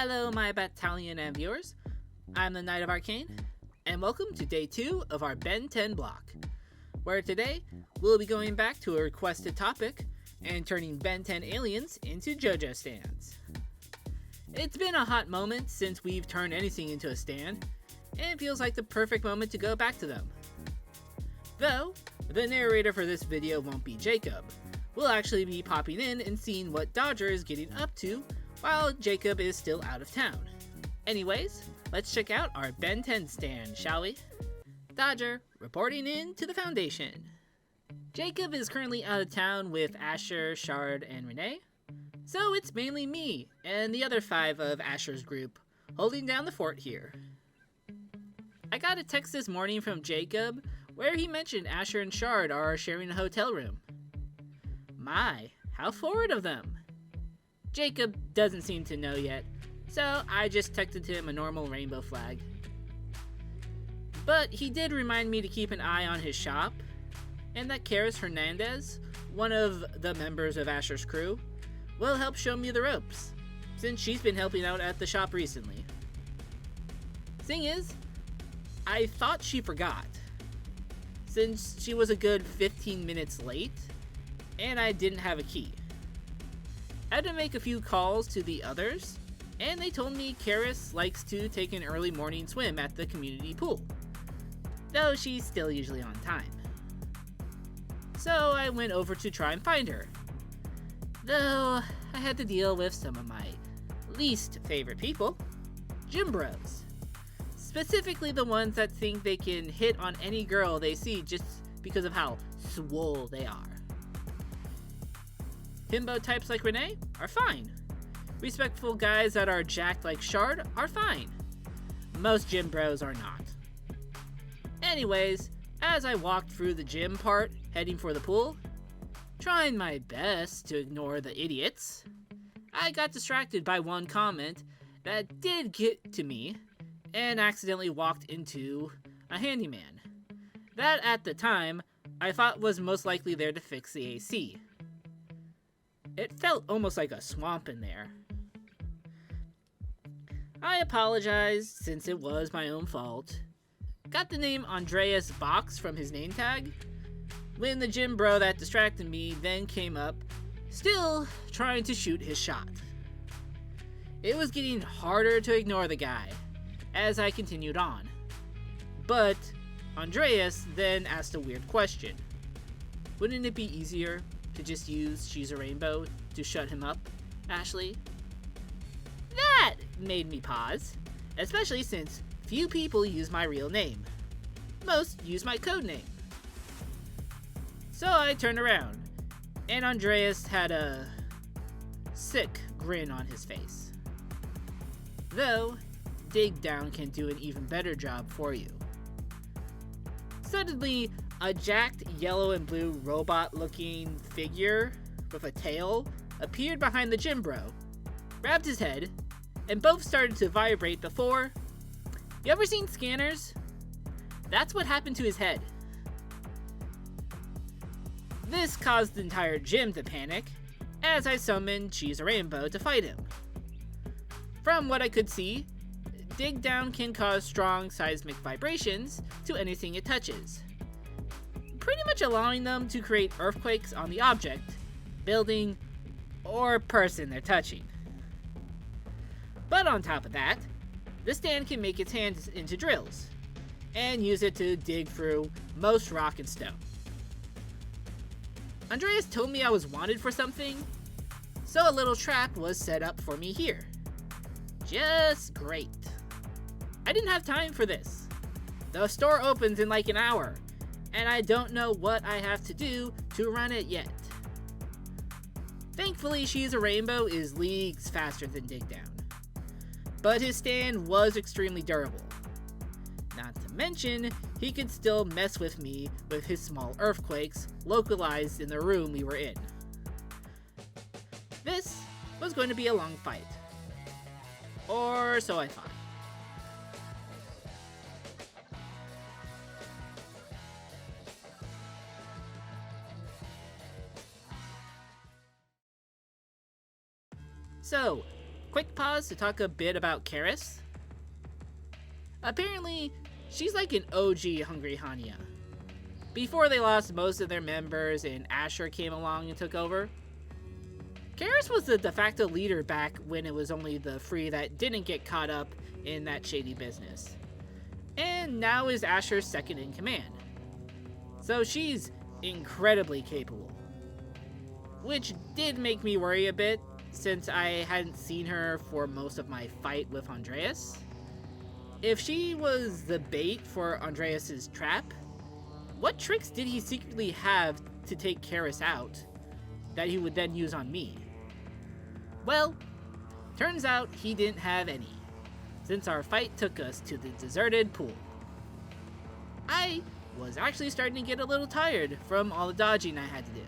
Hello my battalion and viewers, I'm the Knight of Arcane, and welcome to day 2 of our Ben 10 block, where today we'll be going back to a requested topic and turning Ben 10 aliens into JoJo stands. It's been a hot moment since we've turned anything into a stand, and it feels like the perfect moment to go back to them. Though, the narrator for this video won't be Jacob. We'll actually be popping in and seeing what Dodger is getting up to while Jacob is still out of town. Anyways, let's check out our Ben 10 stand, shall we? Dodger, reporting in to the Foundation. Jacob is currently out of town with Asher, Shard, and Renee, so it's mainly me and the other 5 of Asher's group holding down the fort here. I got a text this morning from Jacob where he mentioned Asher and Shard are sharing a hotel room. My, how forward of them! Jacob doesn't seem to know yet, so I just texted him a normal rainbow flag. But he did remind me to keep an eye on his shop, and that Caris Hernandez, one of the members of Asher's crew, will help show me the ropes, since she's been helping out at the shop recently. Thing is, I thought she forgot, since she was a good 15 minutes late, and I didn't have a key. I had to make a few calls to the others, and they told me Caris likes to take an early morning swim at the community pool, though she's still usually on time. So I went over to try and find her, though I had to deal with some of my least favorite people, gym bros. Specifically the ones that think they can hit on any girl they see just because of how swole they are. Himbo types like Renee are fine. Respectful guys that are jacked like Shard are fine. Most gym bros are not. Anyways, as I walked through the gym part, heading for the pool, trying my best to ignore the idiots, I got distracted by one comment that did get to me and accidentally walked into a handyman that at the time I thought was most likely there to fix the AC. It felt almost like a swamp in there. I apologized since it was my own fault. Got the name Andreas Box from his name tag, when the gym bro that distracted me then came up, still trying to shoot his shot. It was getting harder to ignore the guy as I continued on, but Andreas then asked a weird question. Wouldn't it be easier to just use She's a Rainbow to shut him up, Ashley? That made me pause, especially since few people use my real name. Most use my code name. So I turned around, and Andreas had a sick grin on his face. Though, Dig Down can do an even better job for you. Suddenly, a jacked yellow and blue robot-looking figure with a tail appeared behind the gym bro, grabbed his head, and both started to vibrate before... You ever seen scanners? That's what happened to his head. This caused the entire gym to panic, as I summoned She's a Rainbow to fight him. From what I could see, Dig Down can cause strong seismic vibrations to anything it touches, pretty much allowing them to create earthquakes on the object, building, or person they're touching. But on top of that, the stand can make its hands into drills, and use it to dig through most rock and stone. Andreas told me I was wanted for something, so a little trap was set up for me here. Just great. I didn't have time for this. The store opens in like an hour, and I don't know what I have to do to run it yet. Thankfully, She's a Rainbow is leagues faster than Dig Down, but his stand was extremely durable. Not to mention, he could still mess with me with his small earthquakes localized in the room we were in. This was going to be a long fight. Or so I thought. So, quick pause pause to talk a bit about Caris. Apparently, she's like an OG Hungry Hanya. Before they lost most of their members and Asher came along and took over, Caris was the de facto leader back when it was only the Free that didn't get caught up in that shady business. And now is Asher's second in command. So she's incredibly capable. Which did make me worry a bit, since I hadn't seen her for most of my fight with Andreas. If she was the bait for Andreas's trap, what tricks did he secretly have to take Caris out that he would then use on me? Well, turns out he didn't have any, since our fight took us to the deserted pool. I was actually starting to get a little tired from all the dodging I had to do,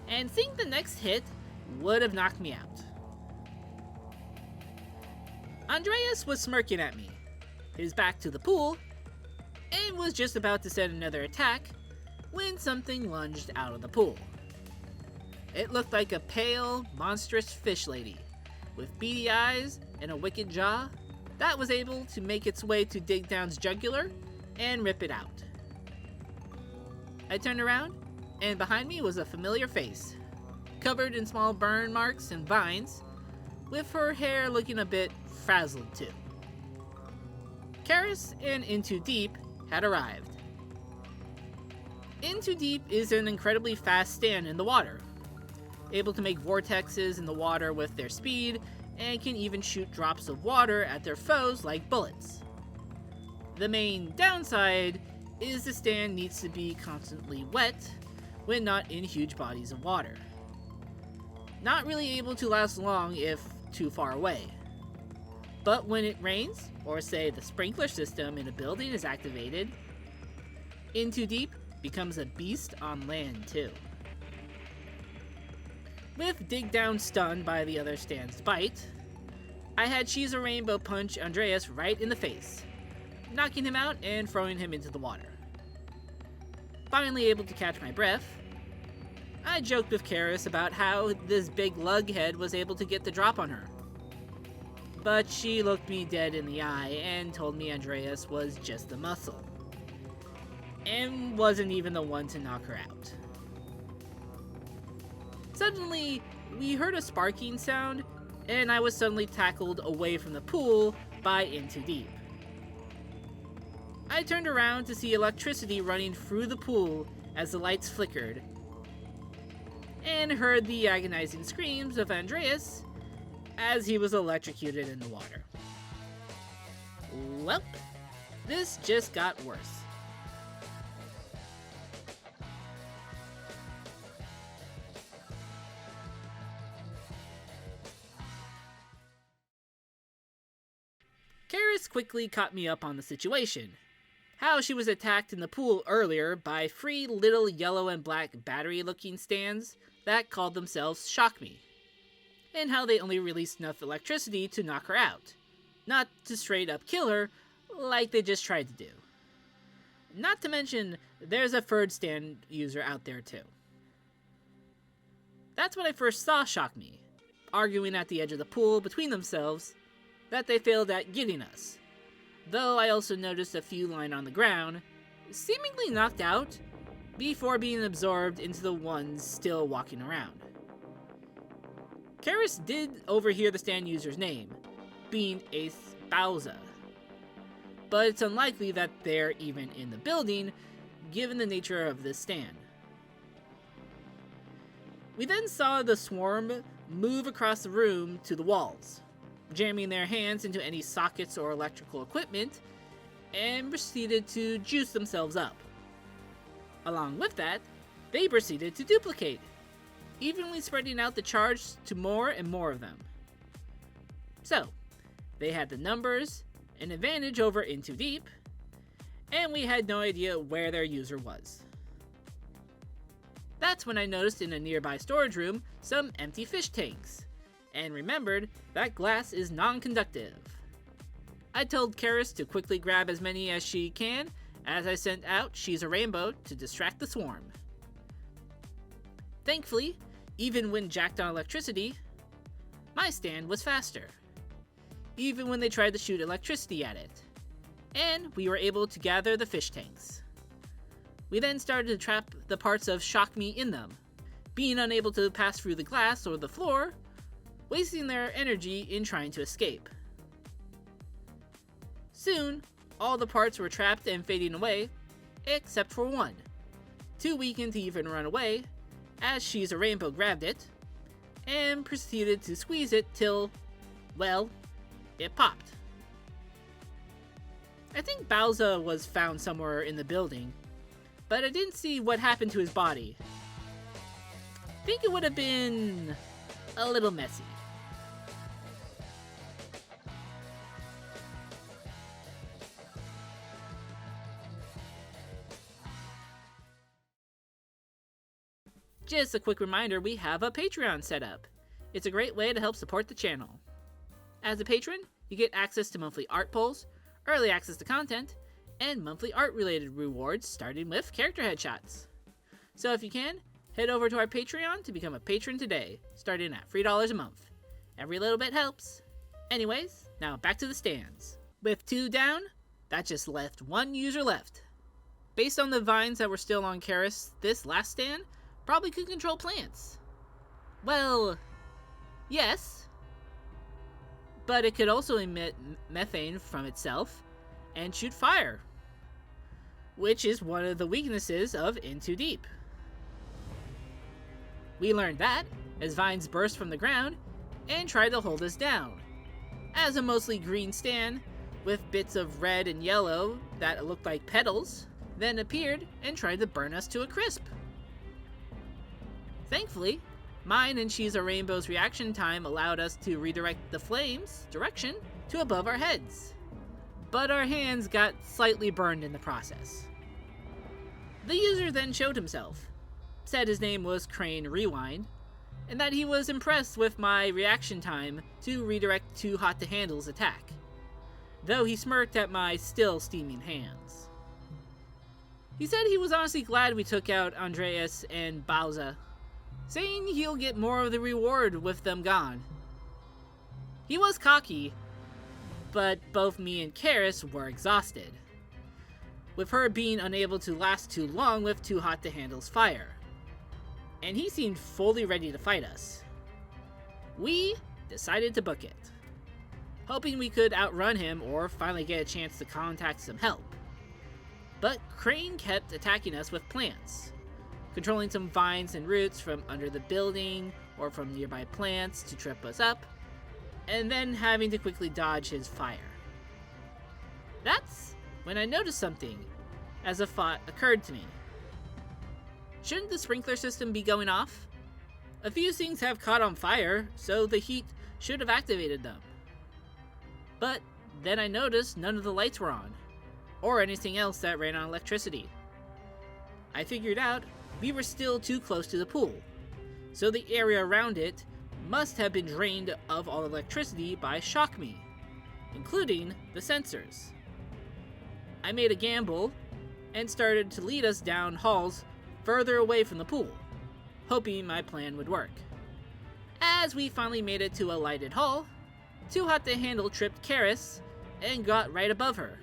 and seeing the next hit would have knocked me out. Andreas was smirking at me, his back to the pool, and was just about to send another attack when something lunged out of the pool. It looked like a pale, monstrous fish lady with beady eyes and a wicked jaw that was able to make its way to Digdown's jugular and rip it out. I turned around, and behind me was a familiar face, covered in small burn marks and vines, with her hair looking a bit frazzled too. Caris and Into Deep had arrived. Into Deep is an incredibly fast stand in the water, able to make vortexes in the water with their speed, and can even shoot drops of water at their foes like bullets. The main downside is the stand needs to be constantly wet when not in huge bodies of water. Not really able to last long if too far away. But when it rains, or say the sprinkler system in a building is activated, Into Deep becomes a beast on land too. With Digdown stunned by the other stand's bite, I had She's a Rainbow punch Andreas right in the face, knocking him out and throwing him into the water. Finally able to catch my breath, I joked with Caris about how this big lughead was able to get the drop on her. But she looked me dead in the eye and told me Andreas was just the muscle, and wasn't even the one to knock her out. Suddenly, we heard a sparking sound, and I was suddenly tackled away from the pool by Into Deep. I turned around to see electricity running through the pool as the lights flickered, and heard the agonizing screams of Andreas as he was electrocuted in the water. Well, this just got worse. Caris quickly caught me up on the situation. How she was attacked in the pool earlier by 3 little yellow and black battery-looking stands that called themselves Shock Me, and how they only released enough electricity to knock her out, not to straight up kill her like they just tried to do. Not to mention, there's a third stand user out there too. That's when I first saw Shock Me, arguing at the edge of the pool between themselves that they failed at getting us, though I also noticed a few lying on the ground, seemingly knocked out, before being absorbed into the ones still walking around. Caris did overhear the stand user's name, being Ace Bowza, but it's unlikely that they're even in the building, given the nature of this stand. We then saw the swarm move across the room to the walls, jamming their hands into any sockets or electrical equipment, and proceeded to juice themselves up. Along with that, they proceeded to duplicate, evenly spreading out the charge to more and more of them. So, they had the numbers, an advantage over Into Deep, and we had no idea where their user was. That's when I noticed in a nearby storage room some empty fish tanks, and remembered that glass is non-conductive. I told Caris to quickly grab as many as she can as I sent out She's a Rainbow to distract the swarm. Thankfully, even when jacked on electricity, My stand was faster, even when they tried to shoot electricity at it, and we were able to gather the fish tanks. We then started to trap the parts of Shock Me in them, being unable to pass through the glass or the floor, wasting their energy in trying to escape. Soon, all the parts were trapped and fading away, except for one, too weakened to even run away, as She's a Rainbow grabbed it, and proceeded to squeeze it till, well, it popped. I think Bowser was found somewhere in the building, but I didn't see what happened to his body. I think it would have been a little messy. Just a quick reminder, we have a Patreon set up. It's a great way to help support the channel. As a patron, you get access to monthly art polls, early access to content, and monthly art-related rewards starting with character headshots. So if you can, head over to our Patreon to become a patron today, starting at $3 a month. Every little bit helps. Anyways, now back to the stands. With 2 down, that just left 1 user left. Based on the vines that were still on Caris, this last stand probably could control plants. Well, yes, but it could also emit methane from itself and shoot fire, which is one of the weaknesses of In Too Deep. We learned that as vines burst from the ground and tried to hold us down, as a mostly green stand with bits of red and yellow that looked like petals then appeared and tried to burn us to a crisp. Thankfully, mine and She's a Rainbow's reaction time allowed us to redirect the flames' direction to above our heads, but our hands got slightly burned in the process. The user then showed himself, said his name was Crane Rewind, and that he was impressed with my reaction time to redirect Too Hot to Handle's attack, though he smirked at my still steaming hands. He said he was honestly glad we took out Andreas and Bowser, saying he'll get more of the reward with them gone. He was cocky, but both me and Caris were exhausted, with her being unable to last too long with Too Hot to Handle's fire, and he seemed fully ready to fight us. We decided to book it, hoping we could outrun him or finally get a chance to contact some help. But Crane kept attacking us with plants, controlling some vines and roots from under the building or from nearby plants to trip us up, and then having to quickly dodge his fire. That's when I noticed something, as a thought occurred to me. Shouldn't the sprinkler system be going off? A few things have caught on fire, so the heat should have activated them. But then I noticed none of the lights were on, or anything else that ran on electricity. I figured out we were still too close to the pool, so the area around it must have been drained of all electricity by Shock Me, including the sensors. I made a gamble and started to lead us down halls further away from the pool, hoping my plan would work. As we finally made it to a lighted hall, Too Hot to Handle tripped Caris and got right above her,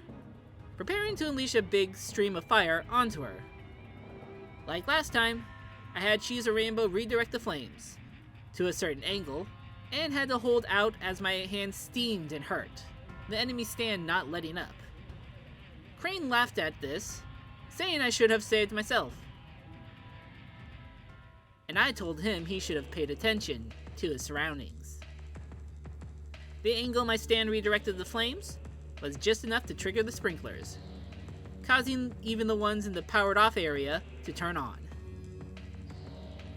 preparing to unleash a big stream of fire onto her. Like last time, I had She's a Rainbow redirect the flames to a certain angle, and had to hold out as my hands steamed and hurt, the enemy stand not letting up. Crane laughed at this, saying I should have saved myself. And I told him he should have paid attention to his surroundings. The angle my stand redirected the flames was just enough to trigger the sprinklers, causing even the ones in the powered off area to turn on.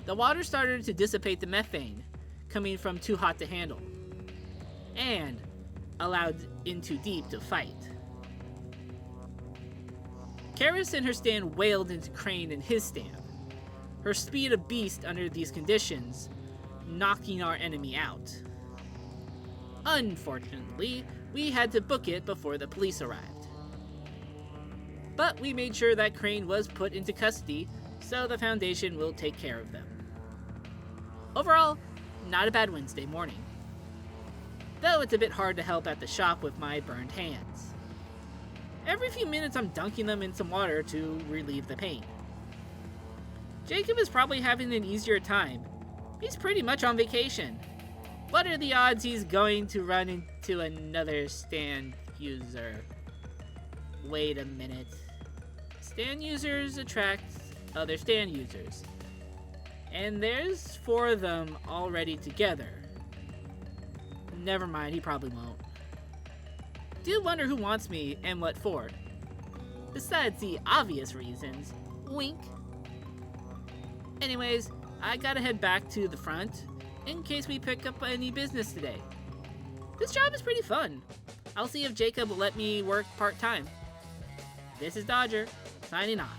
The water started to dissipate the methane coming from Too Hot to Handle, and allowed In Too Deep to fight. Caris and her stand wailed into Crane and his stand, her speed a beast under these conditions, knocking our enemy out. Unfortunately, we had to book it before the police arrived. But we made sure that Crane was put into custody, so the Foundation will take care of them. Overall, not a bad Wednesday morning. though it's a bit hard to help at the shop with my burned hands. Every few minutes I'm dunking them in some water to relieve the pain. Jacob is probably having an easier time. He's pretty much on vacation. What are the odds he's going to run into another stand user? Wait a minute. Stand users attract other stand users. And there's 4 of them already together. Never mind, he probably won't. Do wonder who wants me and what for. Besides the obvious reasons. Wink. Anyways, I gotta head back to the front in case we pick up any business today. This job is pretty fun. I'll see if Jacob will let me work part-time. This is Dodger, signing off.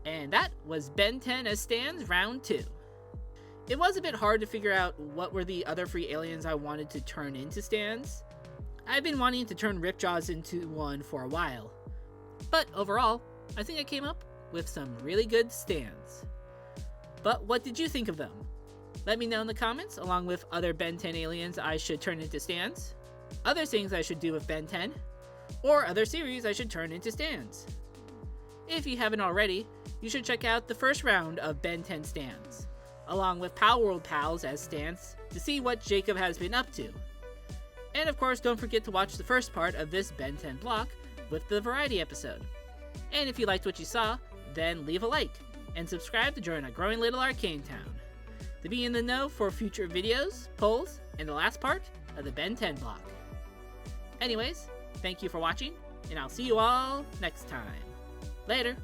And that was Ben 10 as stands round 2. It was a bit hard to figure out what were the other free aliens I wanted to turn into stands. I've been wanting to turn Ripjaws into one for a while. But overall, I think I came up with some really good stands. But what did you think of them? Let me know in the comments, along with other Ben 10 aliens I should turn into stands, other things I should do with Ben 10, or other series I should turn into stands. If you haven't already, you should check out the first round of Ben 10 stands, along with Palworld Pals as stands to see what Jacob has been up to. And of course, don't forget to watch the first part of this Ben 10 block with the variety episode. And if you liked what you saw, then leave a like, and subscribe to join a growing little Arcane town, to be in the know for future videos, polls, and the last part of the Ben 10 block. Anyways, thank you for watching, and I'll see you all next time. Later!